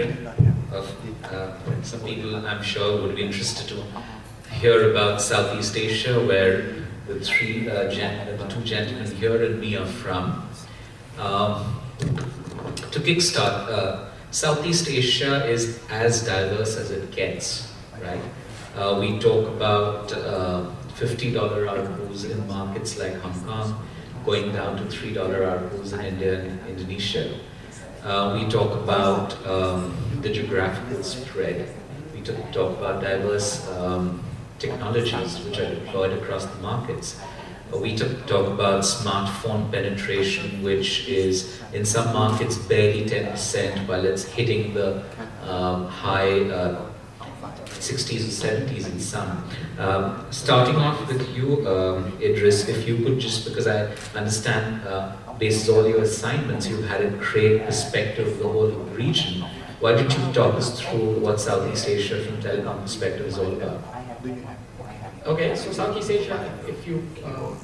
veteran of some people I'm sure would be interested to hear about Southeast Asia, where the two gentlemen here and me are from. To kickstart, Southeast Asia is as diverse as it gets, right? We talk about $50 ARPUs in markets like Hong Kong, going down to $3 ARPUs in India and Indonesia. We talk about the geographical spread. We talk about diverse technologies which are deployed across the markets. We talk about smartphone penetration, which is in some markets barely 10%, while it's hitting the high 60s or 70s in some. Starting off with you, Idris, if you could just, because I understand based on all your assignments, you've had a great perspective of the whole region. Why don't you talk us through what Southeast Asia from telecom perspective is all about? Okay, so Southeast Asia, if you,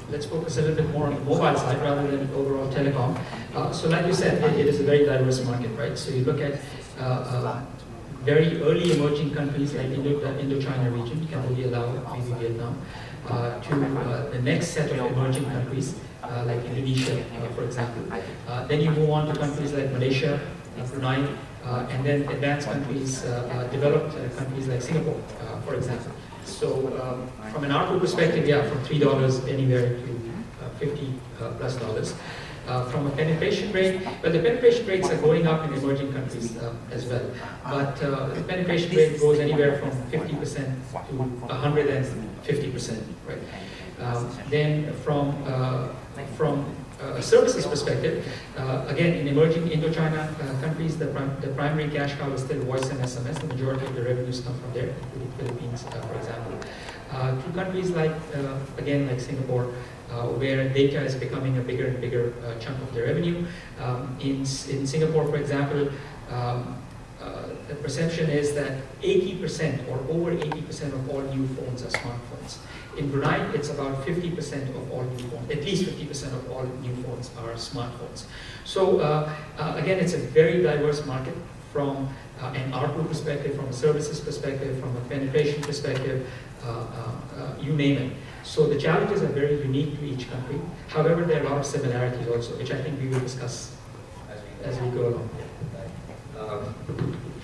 let's focus a little bit more on the mobile side rather than overall telecom. So like you said, it is a very diverse market, right? So you look at very early emerging countries like Indo-China region, Cambodia, Laos, maybe Vietnam, to the next set of emerging countries like Indonesia, for example. Then you move on to countries like Malaysia, Brunei, and then advanced countries, developed countries like Singapore, for example. So from an ARPU perspective, yeah, from $3 anywhere to $50 plus dollars. From a penetration rate, but the penetration rates are going up in emerging countries as well. But the penetration rate goes anywhere from 50% to 150%, right? Then from a services perspective, again, in emerging Indo-China countries, the primary cash cow is still voice and SMS. The majority of the revenues come from there, including Philippines, for example. To countries like, again, like Singapore, where data is becoming a bigger and bigger chunk of their revenue. In Singapore, for example, the perception is that 80% or over 80% of all new phones are smartphones. In Brunei, it's about 50% of all new phones, at least 50% of all new phones are smartphones. So again, it's a very diverse market from an ARPU perspective, from a services perspective, from a penetration perspective, you name it. So the challenges are very unique to each country. However, there are a lot of similarities also, which I think we will discuss as we go along.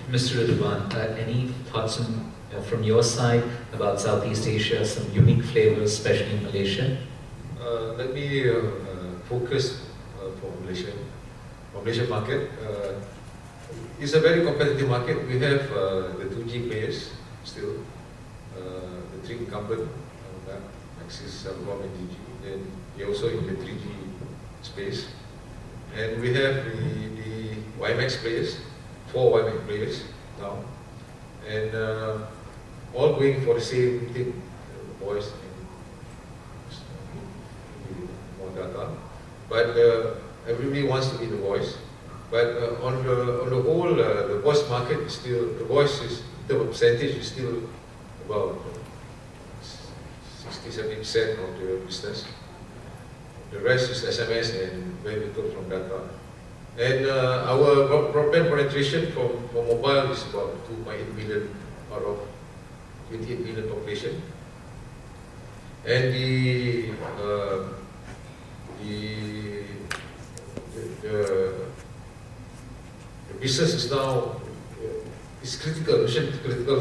Mr. Ridwan, any thoughts from your side about Southeast Asia, some unique flavors, especially in Malaysia? Let me focus for Malaysia market. It's a very competitive market. We have the 2G players still, the three incumbent, Axis, Celcom, and Digi. Then we're also in the 3G space. And we have the WiMAX players, 4 WiMAX players now. And all going for the same thing, voice and more data. But everybody wants to be the voice. But on the whole, the voice market is still, the voice is, the percentage is still about 60-70% of the business. The rest is SMS and very little from data. And our broadband penetration for mobile is about 2.8 million out of 28 million population. And the business is now is critical, mission critical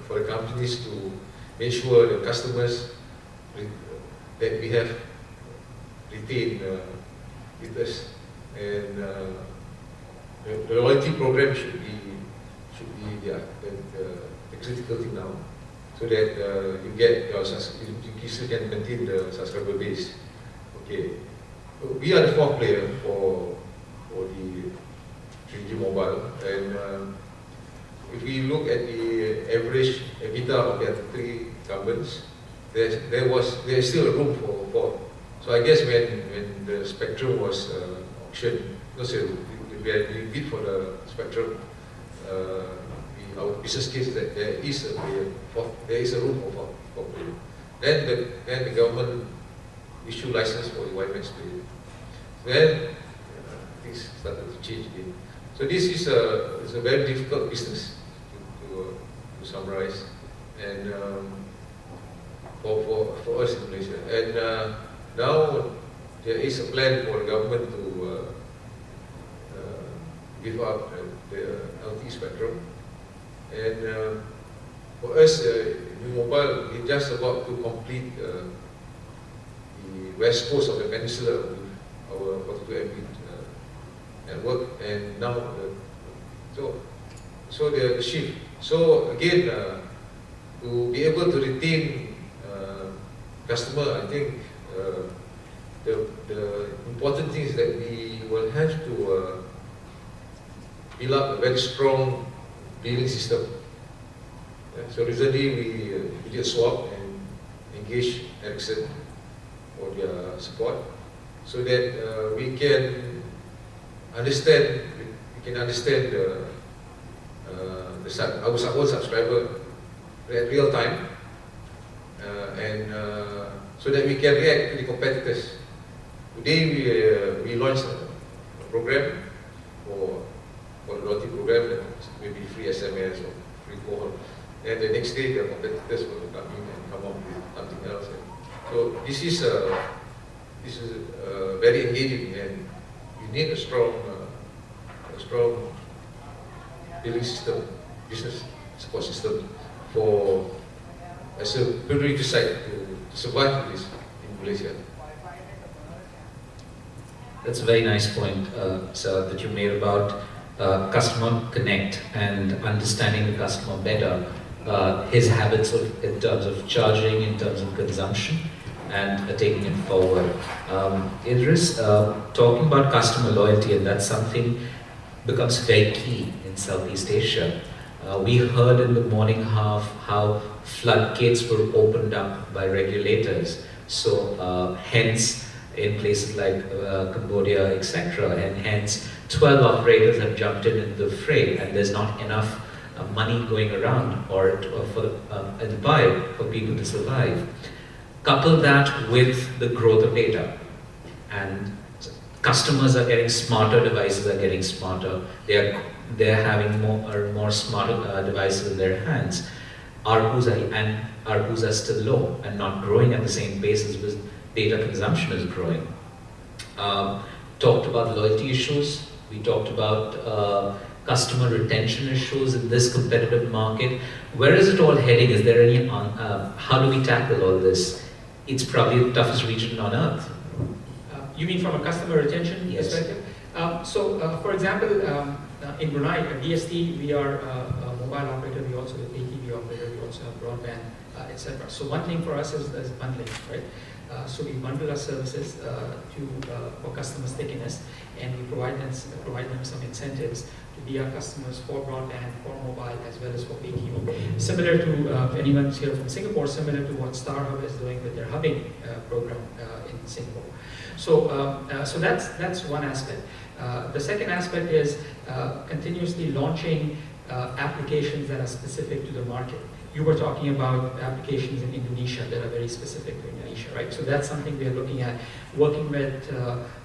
for the companies to ensure the customers that we have retained with us, and the loyalty program should be the critical thing now, so that you get your you still can maintain the subscriber base. Okay, we are the 4th player for the 3G mobile, and if we look at the average EBITDA of the 3 incumbents, there is still room for. So I guess when the spectrum was auctioned, we bid for the spectrum, our business case is that there is a room for player. Then the government issue license for the WiMAX player. Then things started to change again. So this is a very difficult business to summarize, and for us in Malaysia. And now there is a plan for the government to give up the LTE spectrum. And for us, in mobile, we're just about to complete the west coast of the peninsula with our 42 Mbit network, and now so the shift. So again, to be able to retain customer, I think the important thing is that we will have to build up a very strong billing system. So recently we did swap and engage Ericsson for their support, so that we can understand our own subscriber at real time, and so that we can react to the competitors. Today we launched a program for the loyalty program that may be free SMS or free call, and the next day the competitors will come in and come up with something else. So this is very engaging, and you need a strong billing system, business support system for as a priority site to survive this in Malaysia. That's a very nice point, sir, that you made about customer connect and understanding the customer better, his habits in terms of charging, in terms of consumption, and taking it forward. Idris, talking about customer loyalty, and that's something becomes very key in Southeast Asia. We heard in the morning half how floodgates were opened up by regulators. So hence, in places like Cambodia, etc., and hence 12 operators have jumped in the fray, and there's not enough money going around or for the pie for people to survive. Couple that with the growth of data, and customers are getting smarter, devices are getting smarter, they're having more smarter devices in their hands. ARPUs are still low and not growing at the same pace as data consumption is growing. Talked about loyalty issues. We talked about customer retention issues in this competitive market. Where is it all heading? Is there any? How do we tackle all this? It's probably the toughest region on earth. You mean from a customer retention perspective? For example, in Brunei, at DST, we are a mobile operator. We also have a pay-TV operator. We also have broadband, etc. So one thing for us is bundling, right? So we bundle our services for customer stickiness, and we provide them some incentives to be our customers for broadband, for mobile, as well as for pay TV. Similar to, if anyone's here from Singapore, similar to what StarHub is doing with their hubbing program in Singapore. So that's one aspect. The second aspect is continuously launching applications that are specific to the market. You were talking about applications in Indonesia that are very specific to Indonesia, right? So that's something we are looking at, working with,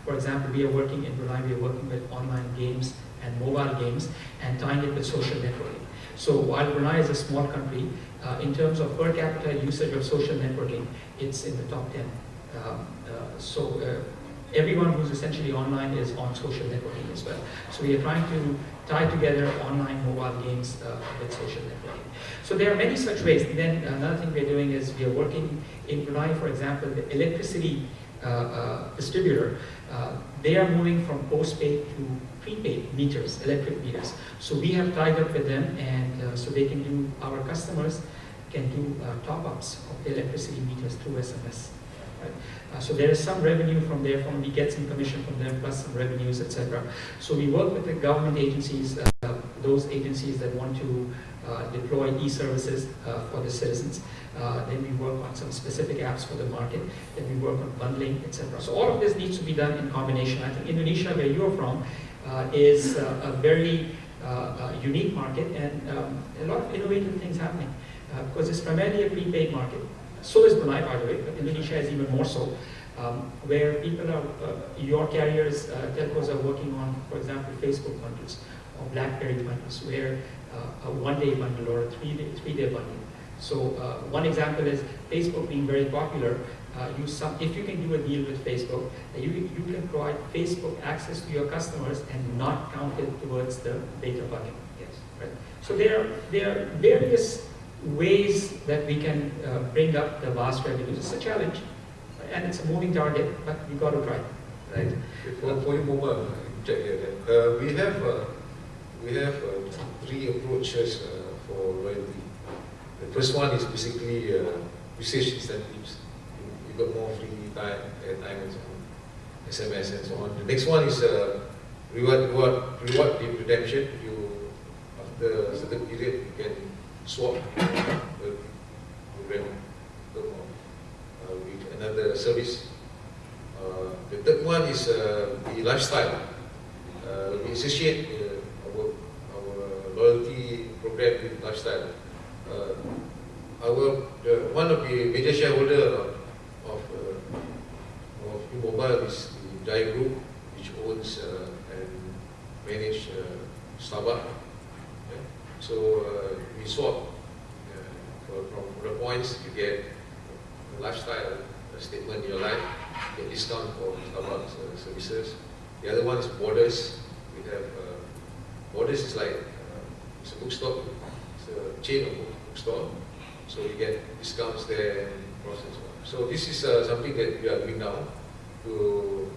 for example, we are working in Brunei, we are working with online games and mobile games and tying it with social networking. So while Brunei is a small country, in terms of per capita usage of social networking, it's in the top 10. Everyone who's essentially online is on social networking as well. So we are trying to tie together online mobile games with social networking. So there are many such ways. And then another thing we're doing is we are working in Brunei, for example, the electricity distributor. They are moving from postpaid to prepaid meters, electric meters. So we have tied up with them, and so they can do, our customers can do top-ups of the electricity meters through SMS. Right? So there is some revenue from there, we get some commission from them, plus some revenues, etc. So we work with the government agencies, those agencies that want to deploy e-services for the citizens. Then we work on some specific apps for the market. Then we work on bundling, etc. So all of this needs to be done in combination. I think Indonesia, where you are from, is a very unique market, and a lot of innovative things happening because it's primarily a prepaid market. So is Brunei, by the way, but Indonesia is even more so, where people are, your carriers, telcos are working on, for example, Facebook bundles, or BlackBerry bundles, where a one-day bundle or a three-day bundle. So one example is Facebook being very popular. If you can do a deal with Facebook, you can provide Facebook access to your customers and not count it towards the data bucket. Yes, right. So there are various ways that we can bring up the vast revenues. It's a challenge, and it's a moving target, but we got to try. Right. For you, Moma, check here. We have three approaches for loyalty. The first one is basically usage incentives. You got more free time, airtime and so on, SMS and so on. The next one is reward redemption. After a certain period, you can swap the program with another service. The third one is the lifestyle. We associate our loyalty program with lifestyle. One of the major shareholder of U-Mobile is the Jaya Group, which owns and manages Starbucks. Okay? So we swap from the points you get a lifestyle statement in your life, get discount for Starbucks services. The other one is Borders. We have Borders is like it's a bookstore, it's a chain of bookstore. So you get discounts there and process. So this is something that we are doing now to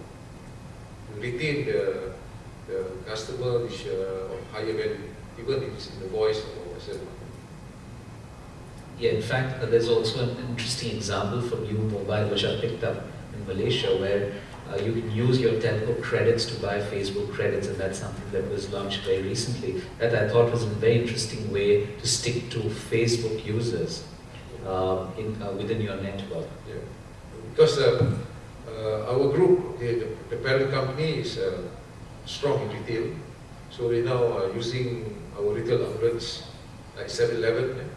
retain the customer which of higher value, even if it's in the voice or whatever. Yeah, in fact, there's also an interesting example from U-Mobile which I picked up in Malaysia, where you can use your telco credits to buy Facebook credits, and that's something that was launched very recently that I thought was a very interesting way to stick to Facebook users within your network. Yeah, because our group, the parent company is strong in retail, so we now are using our retail outlets like 7-Eleven.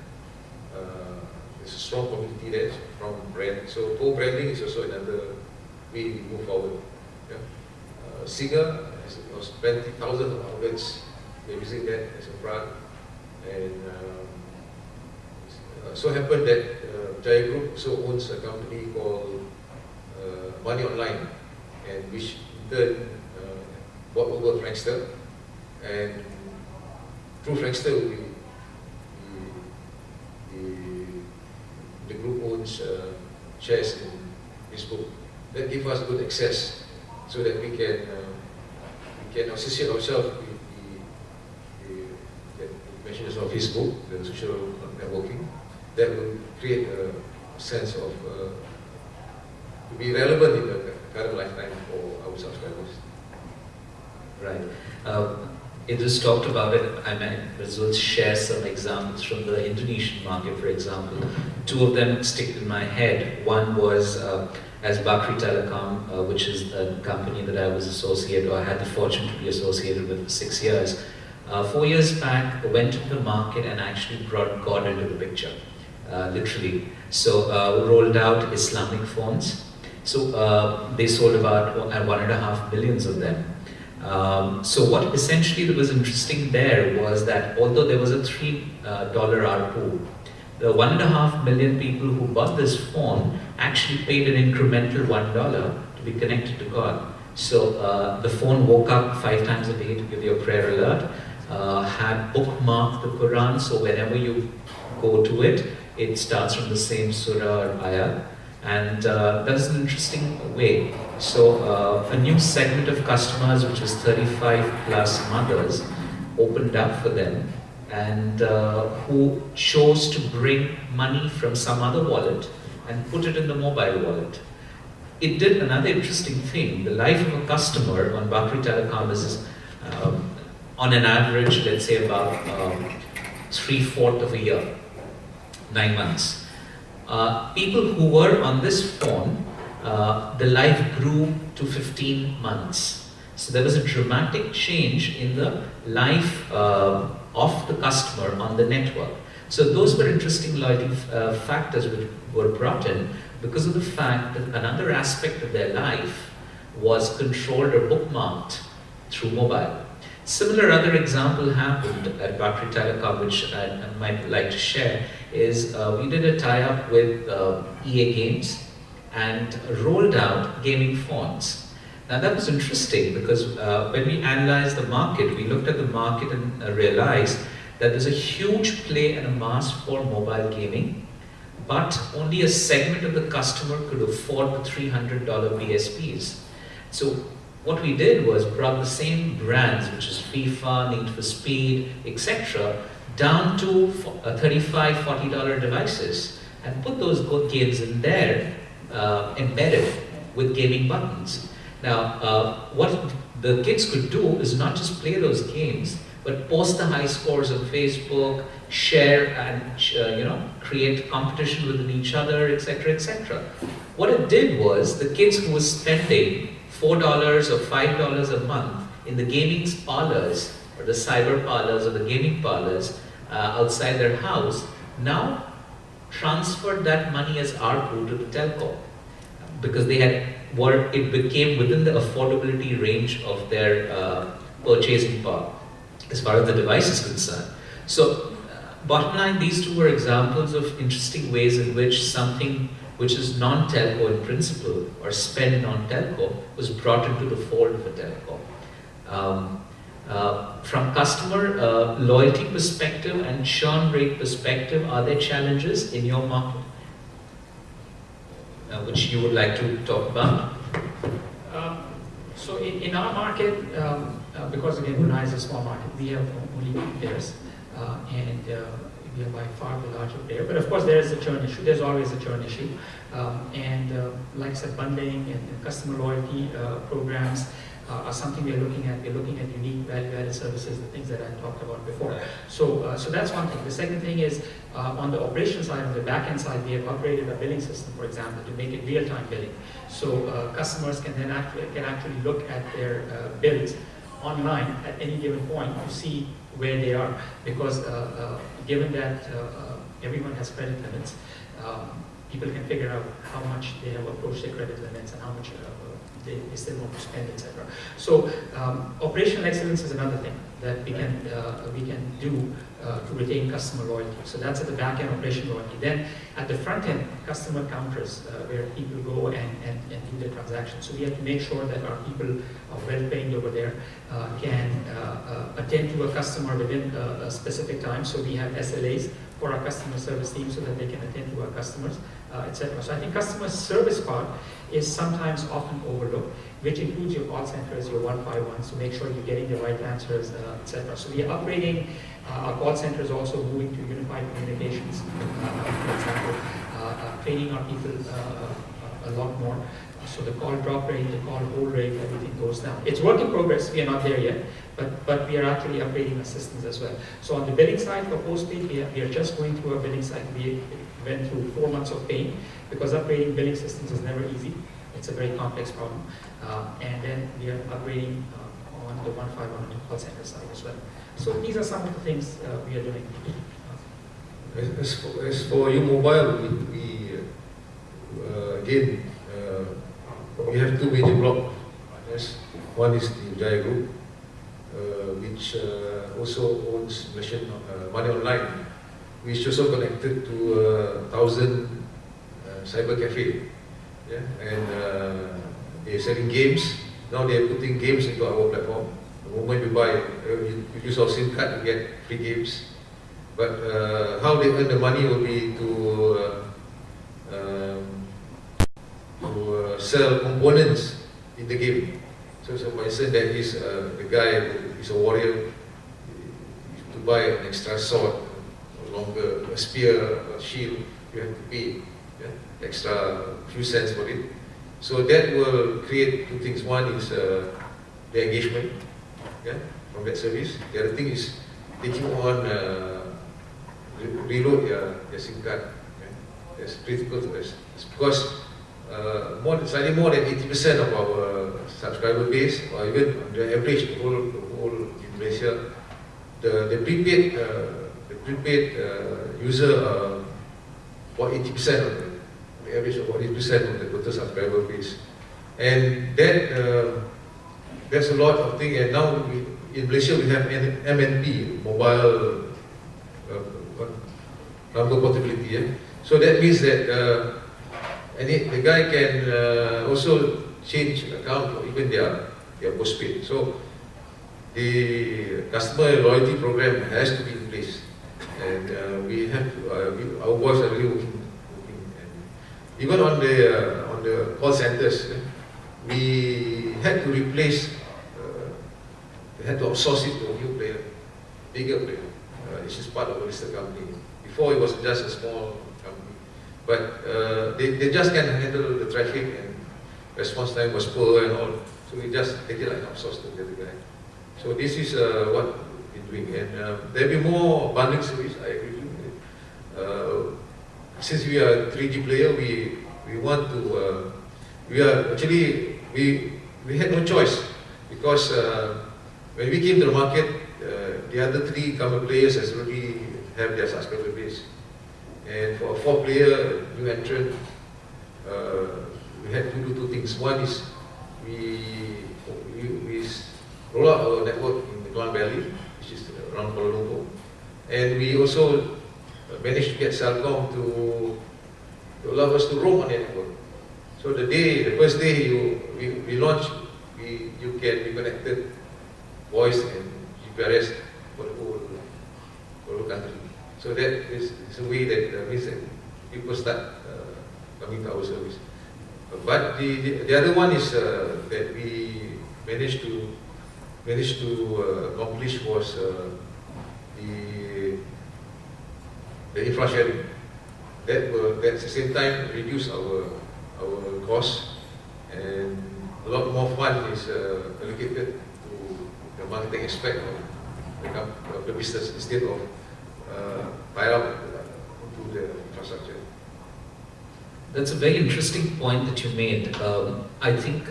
There's a strong community there from brand, so co-branding is also another way we move forward. Yeah. Singer has 20,000 outlets. They're using that as a brand, and so happened that Jaya Group also owns a company called Money Online, and which in turn bought over Frankster, and through Frankster the group owns shares in Facebook. That gives us good access so that we can associate ourselves with the messages of Facebook, the social networking. That will create a sense of to be relevant in the current lifetime for our subscribers. Right. Idris talked about it. I might as well share some examples from the Indonesian market, for example. Two of them stick in my head. One was as Bakri Telecom, which is a company that I was associated, or I had the fortune to be associated with for 6 years. 4 years back, I went to the market and actually brought God into the picture, literally. So rolled out Islamic phones. So they sold about 1.5 million of them. So what essentially was interesting there was that although there was a $3 ARPU, the 1.5 million people who bought this phone actually paid an incremental $1 to be connected to God. So the phone woke up 5 times a day to give you a prayer alert, had bookmarked the Quran, so whenever you go to it, it starts from the same surah or ayah. And that's an interesting way. So a new segment of customers, which was 35 plus mothers, opened up for them, and who chose to bring money from some other wallet and put it in the mobile wallet. It did another interesting thing. The life of a customer on Bakri Telecom is on an average, let's say about 3/4 of a year, 9 months. People who were on this phone, the life grew to 15 months. So there was a dramatic change in the life of the customer on the network. So those were interesting loyalty factors which were brought in because of the fact that another aspect of their life was controlled or bookmarked through mobile. Similar other example happened at Bakri Telecom, which I might like to share, is we did a tie-up with EA Games and rolled out gaming phones. Now that was interesting because when we analyzed the market, we looked at the market and realized that there's a huge play and a mass for mobile gaming, but only a segment of the customer could afford the $300 BSPs. So what we did was brought the same brands, which is FIFA, Need for Speed, etc., down to $35, $40 devices and put those good games in there, embedded with gaming buttons. Now, what the kids could do is not just play those games, but post the high scores on Facebook, share and create competition within each other, etc., etc. What it did was the kids who were spending $4 or $5 a month in the gaming parlors or the cyber parlors or the gaming parlors outside their house now transferred that money as ARPU to the telco because they had it became within the affordability range of their purchasing power as far as the device is concerned. So bottom line, these two were examples of interesting ways in which something which is non-telco in principle or spend non-telco was brought into the fold of a telco. From customer loyalty perspective and churn rate perspective, are there challenges in your market which you would like to talk about? So in our market, because again Brunei is a small market, we have only 2 players, and we are by far the larger player. But of course there is a churn issue. There's always a churn issue, like I said, bundling and customer loyalty programs are something we are looking at. We're looking at unique value-added services, the things that I talked about before. So that's one thing. The second thing is on the operation side, on the back-end side, we have upgraded our billing system, for example, to make it real-time billing. So customers can then actually look at their bills online at any given point to see where they are. Because given that everyone has credit limits, people can figure out how much they have approached their credit limits and how much they still want to spend, etc. So operational excellence is another thing that we can do to retain customer loyalty. So that's at the back end, operational loyalty. Then at the front end, customer counters where people go and do their transactions. So we have to make sure that our people are well trained over there, can attend to a customer within a specific time. So we have SLAs for our customer service team so that they can attend to our customers, etc. So I think customer service part is sometimes often overlooked, which includes your call centers, your 151s, to make sure you're getting the right answers, etc. So we are upgrading our call centers, also moving to unified communications, for example, training our people a lot more. So the call drop rate, the call hold rate, everything goes down. It's work in progress, we are not there yet, but we are actually upgrading our systems as well. So on the billing side for postpaid, we are just going through a billing cycle. We went through 4 months of pain because upgrading billing systems is never easy. It's a very complex problem. And then we are upgrading on the 151 call center side as well. So these are some of the things we are doing. As for U-Mobile, we again, we have 2 major blocks. Yes. One is the Jaya Group, which also owns Malaysian Money Online, which also connected to 1,000 cyber cafe. Yeah? And they're selling games. Now they're putting games into our platform. The moment you buy, you use our SIM card, you get free games. But how they earn the money will be to sell components in the game. So for instance, there is the guy who is a warrior, to buy an extra sword, longer, a spear, a shield, you have to pay extra few cents for it. So that will create 2 things. One is the engagement from that service. The other thing is taking on reload your SIM card. That's critical to us. It's because slightly more than 80% of our subscriber base, or even the average, the whole in Malaysia, the prepaid user are about 80% of the average, about 80% of the total subscriber base, and that that's a lot of things. And now in Malaysia we have MNP, mobile number portability. Yeah? So that means that the guy can also change account or even their postpaid. So the customer loyalty program has to be in place, and we have to, our boys are really working. And even on the call centers, we had to replace. We had to outsource it to a new player, bigger player. This is part of a listed company. Before it was just a small company, but they just can't handle the traffic, and response time was poor and all. So we just take it like outsourced to the other guy. So this is what we're doing, and there'll be more bundling service. I agree with you. Since we are a 3G player, we want to. We had no choice, because when we came to the market, the other 3 incumbent players has already have their subscriber base, and for a 4-player new entrant, we had to do 2 things. One is we roll out our network in the Klang Valley, which is around Kuala Lumpur, and we also managed to get Celcom to allow us to roam on the network. So the first day we launched, you can be connected voice and GPRS for the whole country. So that is a way that means that people start coming to our service. But the other one is that we managed to accomplish was the infra sharing. That will at the same time reduce our costs, and a lot more fund is allocated to the marketing aspect of the business instead of tie up to the infrastructure. That's a very interesting point that you made. I think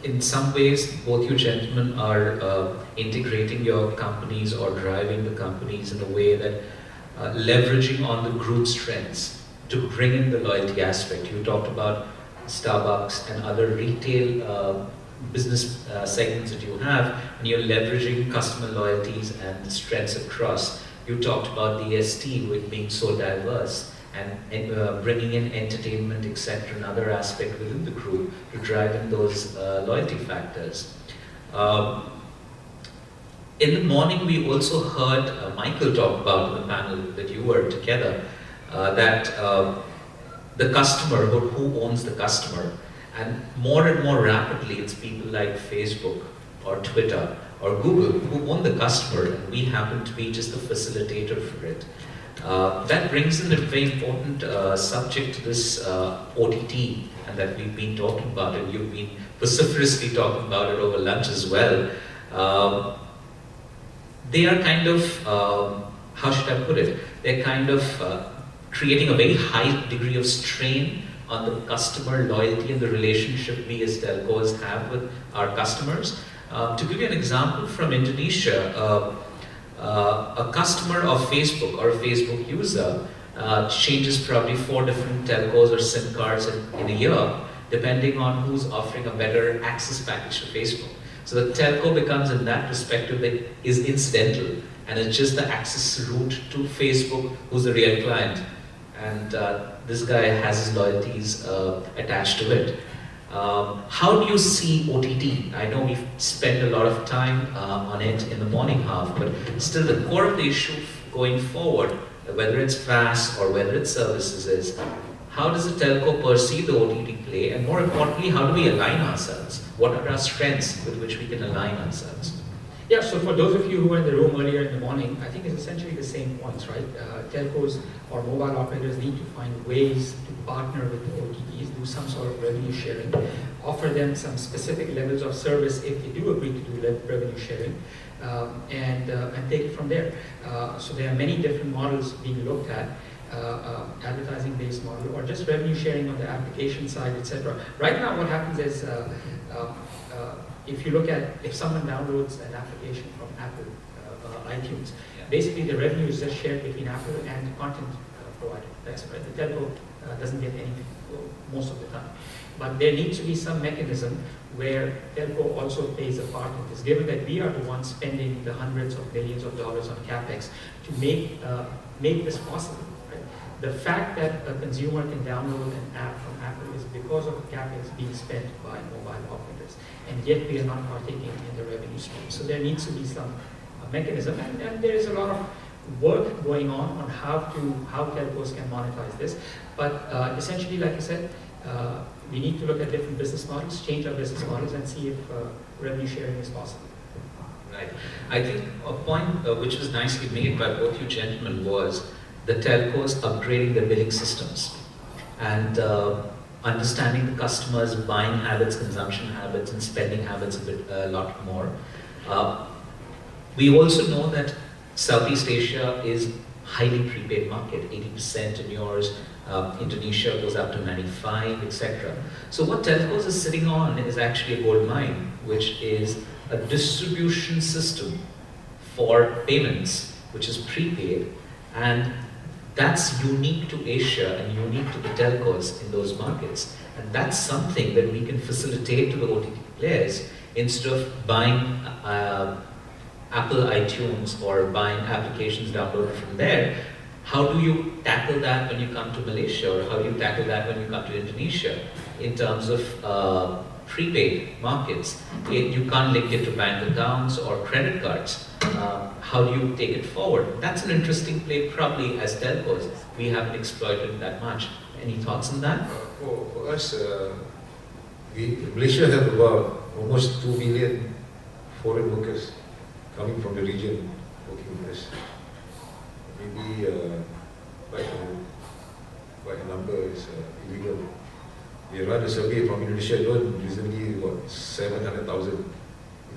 in some ways both you gentlemen are integrating your companies or driving the companies in a way that leveraging on the group strengths to bring in the loyalty aspect. You talked about Starbucks and other retail business segments that you have, and you're leveraging customer loyalties and the strengths across. You talked about the ST with being so diverse, and bringing in entertainment, etc., another aspect within the group to drive in those loyalty factors. In the morning, we also heard Michael talk about in the panel that you were together, that the customer, who owns the customer, and more rapidly, it's people like Facebook or Twitter or Google who own the customer, and we happen to be just the facilitator for it. That brings in a very important subject to this OTT, and that we've been talking about, and you've been vociferously talking about it over lunch as well. They are kind of, how should I put it? They're kind of creating a very high degree of strain on the customer loyalty and the relationship we as telcos have with our customers. To give you an example from Indonesia, a customer of Facebook or a Facebook user changes probably 4 different telcos or SIM cards in a year, depending on who's offering a better access package to Facebook. So the telco becomes, in that perspective, that is incidental, and it's just the access route to Facebook who's the real client. And this guy has his loyalties attached to it. How do you see OTT? I know we've spent a lot of time on it in the morning half, but still the core of the issue going forward, whether it's VAS or whether it's services, is how does the telco perceive the OTT play, and more importantly, how do we align ourselves? What are our strengths with which we can align ourselves? Yeah, so for those of you who were in the room earlier in the morning, I think it's essentially the same points, right? Telcos or mobile operators need to find ways to partner with the OTTs, do some sort of revenue sharing, offer them some specific levels of service if they do agree to do revenue sharing, and take it from there. So there are many different models being looked at, advertising-based model, or just revenue sharing on the application side, etc. Right now what happens is, if you look at, if someone downloads an application from Apple, iTunes, basically the revenue is just shared between Apple and the content provider. That's right. The telco doesn't get anything most of the time. But there needs to be some mechanism where telco also plays a part in this, given that we are the ones spending the hundreds of millions of dollars on capex to make this possible. Right? The fact that a consumer can download an app from Apple is because of the capex being spent by mobile operators, and yet we are not partaking in the revenue stream. So there needs to be some mechanism, and there is a lot of work going on how telcos can monetize this. But essentially, like I said, we need to look at different business models, change our business models, and see if revenue sharing is possible. Right. I think a point which was nicely made by both you gentlemen was the telcos upgrading their billing systems and understanding the customers' buying habits, consumption habits, and spending habits a lot more. We also know that Southeast Asia is highly prepaid market, 80% in yours, Indonesia goes up to 95, etc. So what telcos is sitting on is actually a gold mine, which is a distribution system for payments, which is prepaid, and that's unique to Asia and unique to the telcos in those markets. And that's something that we can facilitate to the OTT players instead of buying Apple iTunes or buying applications downloaded from there. How do you tackle that when you come to Malaysia, or how do you tackle that when you come to Indonesia in terms of prepaid markets? You can't link it to bank accounts or credit cards. How do you take it forward? That's an interesting play, probably as telcos. We haven't exploited that much. Any thoughts on that? For us, Malaysia have about almost 2 million foreign workers coming from the region working with us. Maybe quite a number is illegal. We run a survey from Indonesia alone, recently about 700,000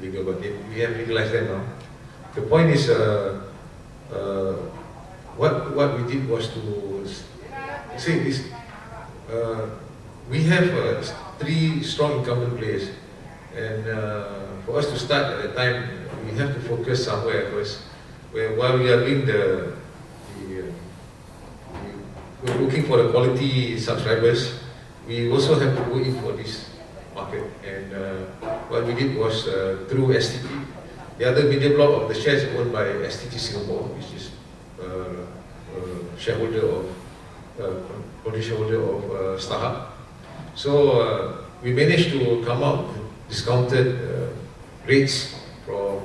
illegal, but we have legalized them now. The point is, what we did was to say this, we have 3 strong incumbent players, and for us to start at the time, we have to focus somewhere first, where while we are doing we're looking for the quality subscribers, we also have to go in for this market. And what we did was through STT. The other media block of the shares owned by STT Singapore, which is shareholder of controlling shareholder of StarHub. So we managed to come out with discounted rates from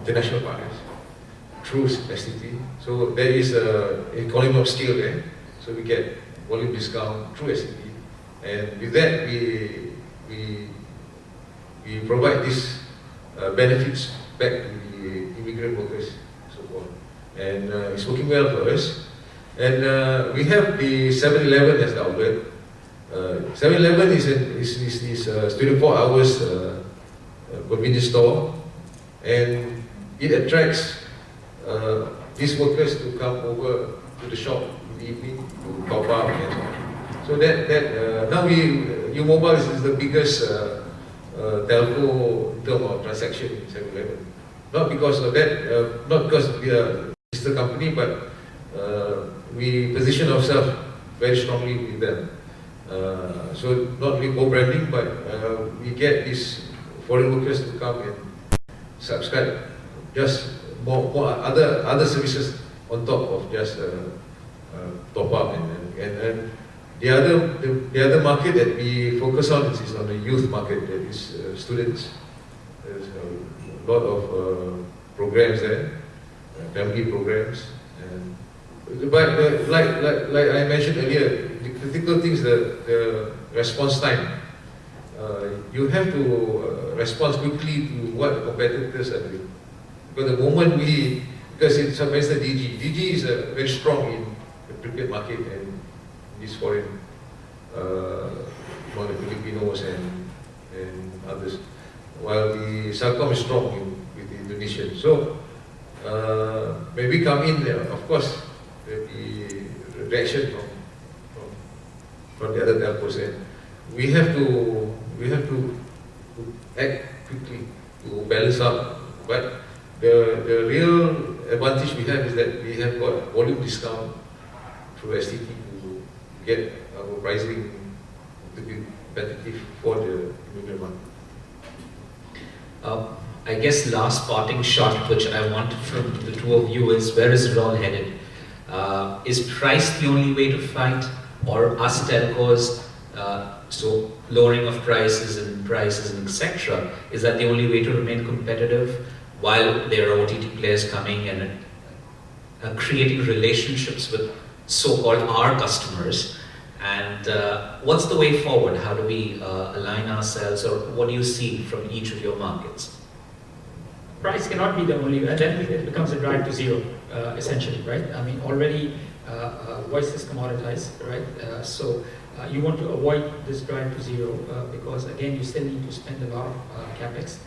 international partners through STT. So there is an economy of scale there. So we get volume discount through STT, and with that we provide these benefits back to the immigrant workers, so forth. And it's working well for us. And we have the 7-Eleven as the outlet. 7-Eleven is 24 hours convenience store, and it attracts these workers to come over to the shop in the evening to top up and so on. So that now U Mobile is the biggest telco in terms of transaction in 7-Eleven. Not because of that, not because we are a sister company, but we position ourselves very strongly with them. So not only co-branding, but we get these foreign workers to come and subscribe just more other services on top of just top up, and the other market that we focus on is on the youth market, that is students. There's a lot of programs there, family programs, but like I mentioned earlier, the critical thing is the response time. You have to respond quickly to what the competitors are doing. Because the moment because it's for instance DG is very strong in the prepaid market and these foreign, among the Filipinos and others, while the Celcom is strong with the Indonesian. So when we come in, of course, there will be reaction from the other telcos, and we have to act quickly to balance out. But the real advantage we have is that we have got volume discount through STT to get our pricing to be competitive for the immigrant market. I guess last parting shot which I want from the two of you is, where is it all headed? Is price the only way to fight, or us telcos, so lowering of prices and etc., is that the only way to remain competitive while there are OTT players coming and creating relationships with so-called our customers? And what's the way forward? How do we align ourselves, or what do you see from each of your markets? Price cannot be the only way, and then it becomes a drive to zero, essentially, right? I mean, already voice is commoditized, right? So you want to avoid this drive to zero because, again, you still need to spend a lot of capex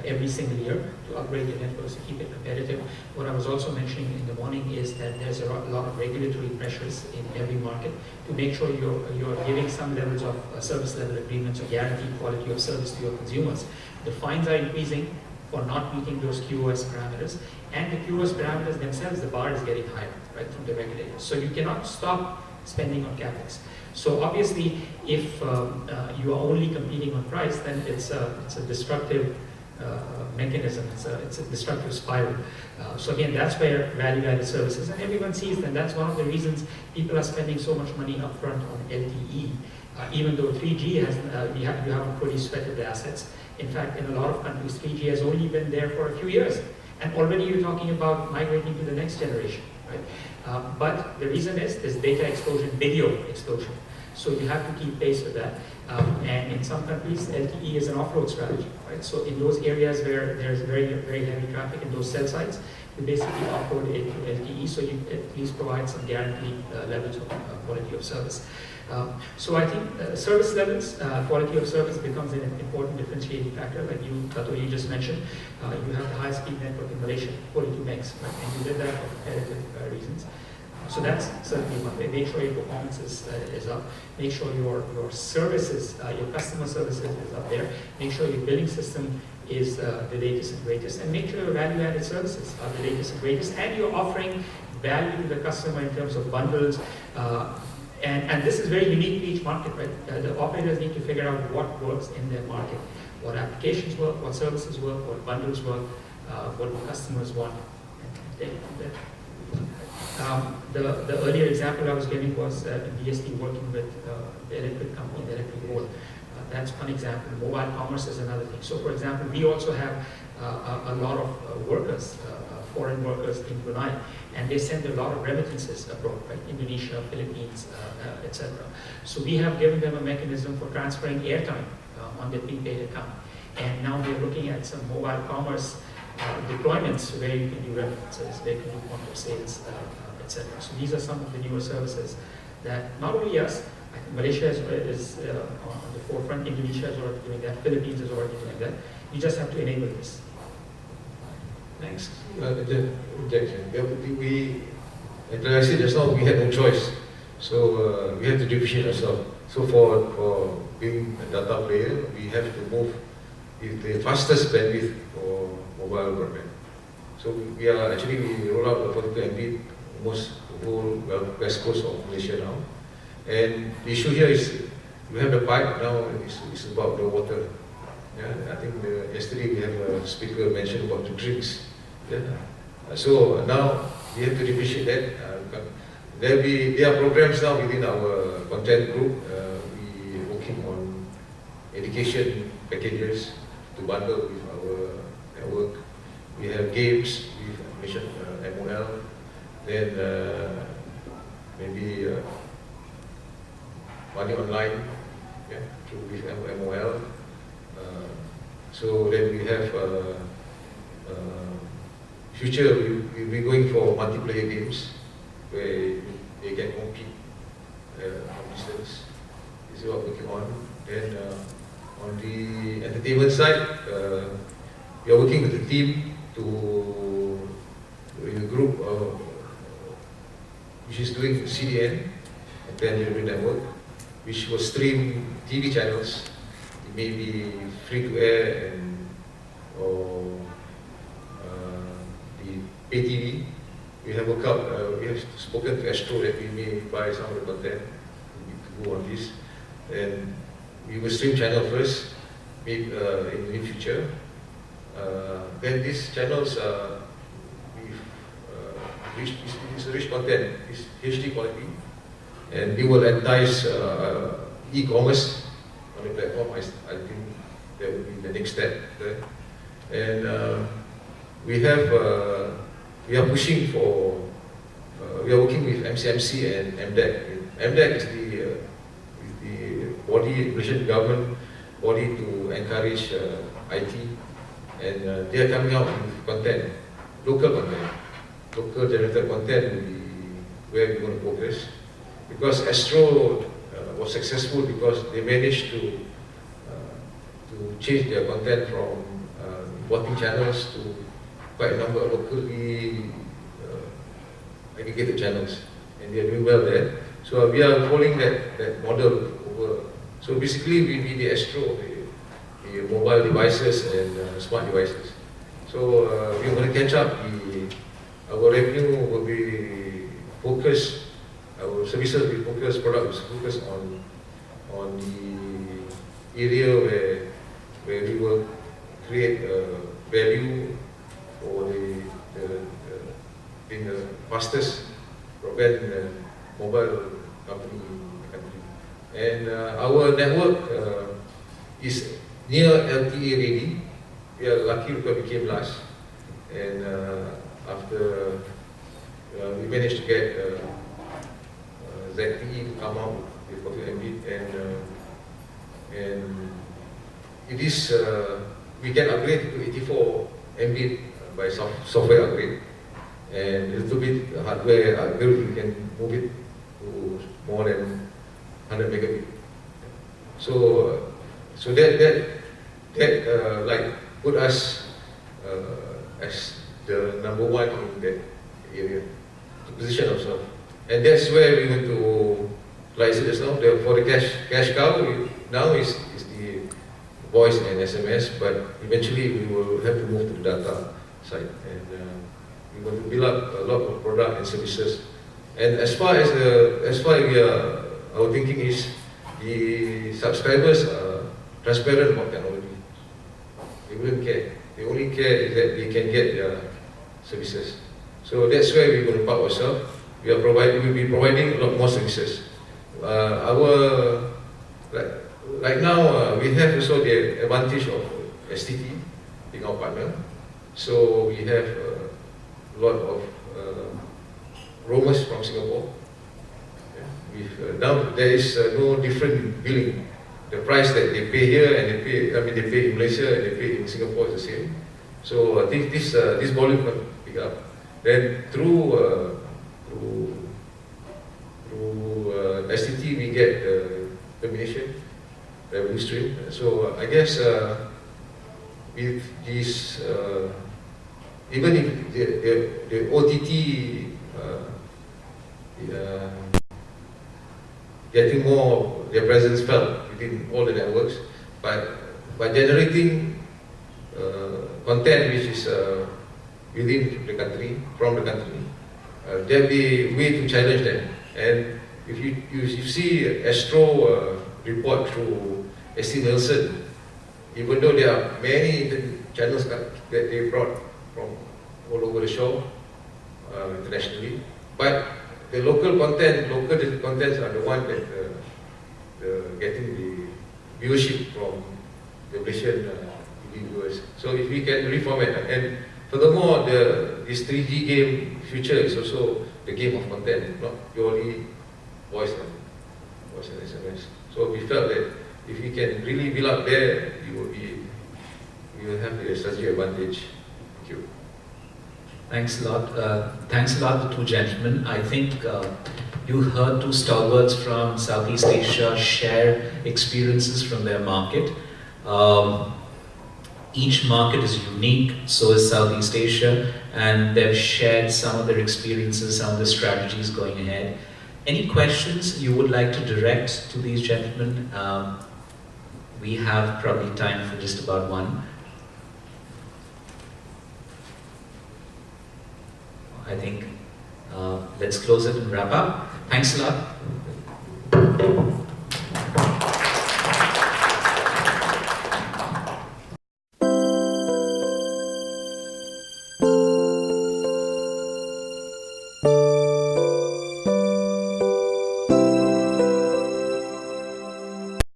every single year to upgrade your networks to keep it competitive. What I was also mentioning in the morning is that there's a lot of regulatory pressures in every market to make sure you're giving some levels of service level agreements or guaranteed quality of service to your consumers. The fines are increasing for not meeting those QoS parameters, and the QoS parameters themselves, the bar is getting higher, right, from the regulators. So you cannot stop spending on capex. So obviously, if you are only competing on price, then it's a destructive mechanism. It's a destructive spiral. So again, that's where value-added services, and everyone sees that. That's one of the reasons people are spending so much money upfront on LTE. Even though 3G has, you haven't fully sweated the assets. In fact, in a lot of countries, 3G has only been there for a few years, and already you're talking about migrating to the next generation, right? But the reason is this data explosion, video explosion. So you have to keep pace with that. And in some countries, LTE is an offload strategy, right? So in those areas where there's very, very heavy traffic in those cell sites, you basically offload it to LTE, so you at least provide some guaranteed levels of quality of service. So I think service levels, quality of service becomes an important differentiating factor. Like Dato', you just mentioned, you have the highest speed network in Malaysia, 42 megs, right? And you did that for competitive reasons. So that's certainly one way. Make sure your performance is up. Make sure your services, your customer services is up there. Make sure your billing system is the latest and greatest. And make sure your value-added services are the latest and greatest. And you're offering value to the customer in terms of bundles. And this is very unique to each market, right? The operators need to figure out what works in their market. What applications work, what services work, what bundles work, what customers want. The earlier example I was giving was DST working with the electric company, the electric board. That's one example. Mobile commerce is another thing. So, for example, we also have a lot of workers, foreign workers in Brunei, and they send a lot of remittances abroad, right? Indonesia, Philippines, etc. So we have given them a mechanism for transferring airtime on their prepaid account. And now we're looking at some mobile commerce deployments where you can do remittances, where you can do point of sales, etc. So these are some of the newer services that not only us, I think Malaysia is on the forefront, Indonesia is already doing that, Philippines is already doing that. You just have to enable this. Thanks. Objection. Like I said just now, we had no choice. So we had to differentiate ourselves. So for being a data player, we have to move with the fastest bandwidth for mobile broadband. So we roll out the 42 MB almost the whole west coast of Malaysia now. And the issue here is you have the pipe now, it's about the water. Yeah, I think yesterday we have a speaker mentioned about the drinks. Yeah. So now we have to differentiate that. There are programs now within our content group. We are working on education packages to bundle with our network. We have games, we've mentioned MOL, then maybe money online, yeah, through with MOL. So then we have future, we'll be going for multiplayer games where they can compete on distance. This is what we're working on. Then on the entertainment side, we are working with the team in a group which is doing CDN, Content Delivery Network, which will stream TV channels. It may be free to air or the pay TV. We have worked out, we have spoken to Astro that we may buy some of the content to go on this. And we will stream channel first, in the future. Then these channels, it's rich content, it's HD quality, and we will entice e-commerce on the platform. I think that would be the next step there. And we are pushing for, we are working with MCMC and MDEC. MDEC is the body, Malaysian government body to encourage IT, and they are coming out with content, local generated content will be where we want to focus. Because Astro was successful because they managed to change their content from voting channels to quite a number of locally aggregated channels, and they are doing well there. So we are following that model over. So basically we need the Astro, the mobile devices and smart devices. So we're going to catch up. Our revenue will be focused, our services will be focused, products will focus on the area where we will create value for being the fastest broadband mobile company in the country. And our network is near LTE ready. We are lucky because we came last, and after we managed to get ZTE to come out with 40 Mbit, and it is we can upgrade to 84 Mbit by software upgrade, and a little bit hardware upgrade, we can move it to more than 100 megabit. So that like put us as the number one in that area to position ourselves, and that's where we want to, like I said just now, for the cash cow now is the voice and SMS, but eventually we will have to move to the data side, and we want to build up a lot of product and services. And as far as our thinking is, the subscribers are transparent about technology. They wouldn't care. They only care is that they can get their services. So that's where we're going to park ourselves. We'll be providing a lot more services. Right now, we have also the advantage of STT being our partner. So we have a lot of roamers from Singapore. Now there is no different billing. The price that they pay here and they pay in Malaysia and they pay in Singapore is the same. So I think this volume will pick up. Then through STT we get termination revenue stream. So I guess with this, even if the OTT getting more their presence felt within all the networks, but by generating content which is within the country, from the country, there'll be a way to challenge them. And if you see Astro report through ST Nielsen, even though there are many channels that they brought from all over the show internationally, but the local contents are the one that getting the viewership from the Malaysian viewers. So if we can reformat, and furthermore, this 3G game future is also the game of content, not purely voice and SMS. So we felt that if we can really build up there, we will have the strategic advantage. Thank you. Thanks a lot. Thanks a lot, the two gentlemen. I think you heard two stalwarts from Southeast Asia share experiences from their market. Each market is unique, so is Southeast Asia, and they've shared some of their experiences, some of the strategies going ahead. Any questions you would like to direct to these gentlemen? We have probably time for just about one. I think let's close it and wrap up. Thanks a lot.